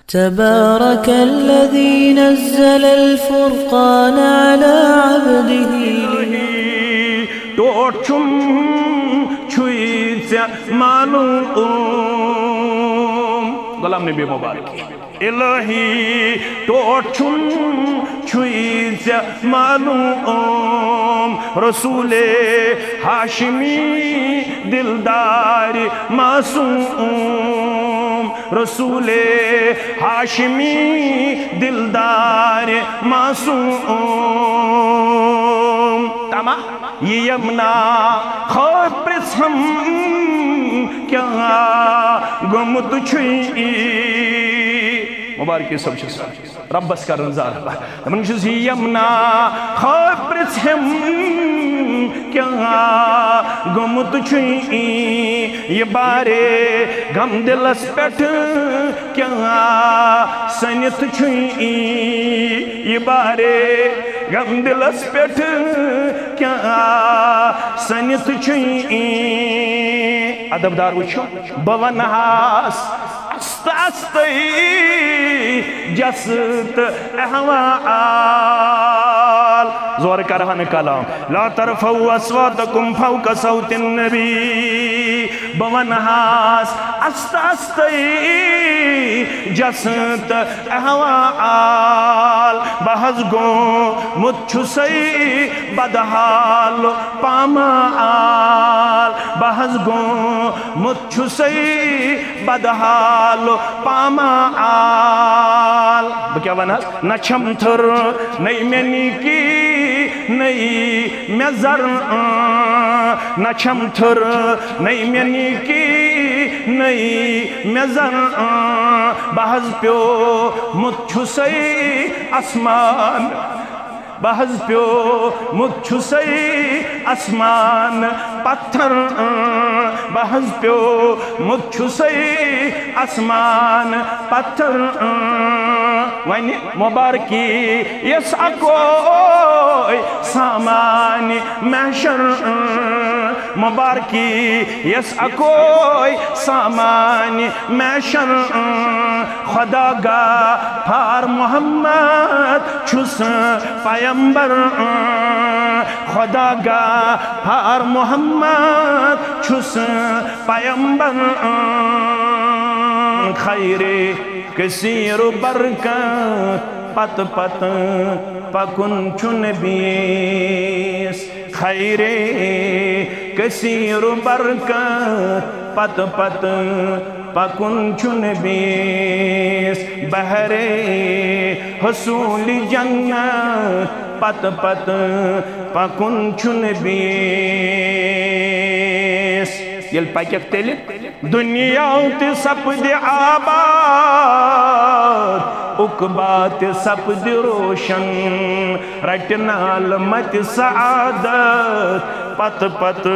تبارك الذي نزل الفرقان على عبده توچم چھوئی معلوم غلام نبی مبارک الہی توچم چھوئی معلوم رسول ہاشمی دلدار معصوم رسول ہاشمی دلدار معصوم تمام یہ یمنا خواب پرسم کیا گمت چھوئی مبارکی سب چیز ربس کا رنزار من چیز یمنا خواب پرسم کیا گمت چھوئی یہ بارے غم دلس پیٹھ کیا سنت چھوئی یہ بارے غم دلس پیٹھ کیا سنت چھوئی ادبدار وچھو بونہاس است استی جست احوال زور کرہن کلام لا ترفعوا اصواتکم فوق صوت النبی بونہاس است استی جست احوال بحث گو مچھو سی بدحال پامال بحث گو مچھو سی بدحال پامال کیا وناس نہ چھم تھر نئی مینی کی نئی میزر نہ چھم تھر نئی مینی کی نئی میزر بحث پیو مچھو سی اسمان بحث پیو مچھو سی اسمان پتھر بحث پیو مچھو سی اسمان پتھر وانی مبارکی یس اکوئی سامان محشر مبارکی یس اکوئی سامان محشر خدا گا پھار محمد چھس پیمبر خدا گا پھار محمد چھس پیمبر خیر کثیر برکت پت پت پکن چن بیس خیر کثیر برکت پت پت پکن چن بیس بہر حصول جنت پت پت پکن چن بیس یل پاکیک تیلی دنیا تی سپد آباد اقبات سپد روشن رٹنال مت سعادت پت پت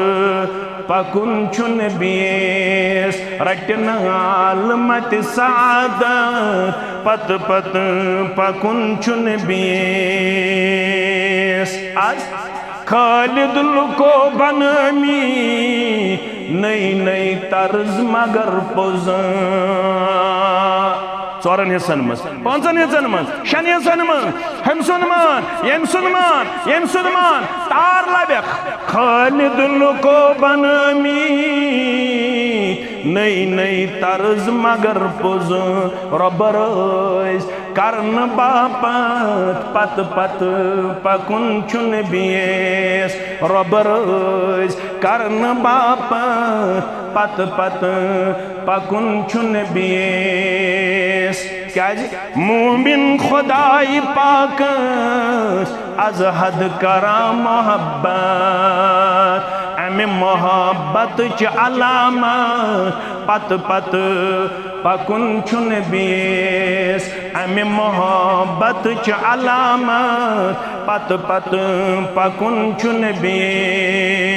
پکن چن بیس رٹنال مت سعادت پت پت پکن چن بیس آج خالد لکو بنامی نئی نئی طرز مگر پوزن ژورن حصن مز پانچن حصن مز شن حصن مز ہم سنمان یم سنمان یم سنمان تار لبک خالد لکو بنامی نئی نئی طرز مگر پوزن رب رئیس کرن باپت پت پت پکن چن بیس رب رئیس کرن باپت پت پت پکن چن بیس کیا جی مومن خدای پاک از حد کرا محبت امی محبت چ علامت پت پت پکن چن بیس امی محبت چ علامت پت پت پکن چن بیس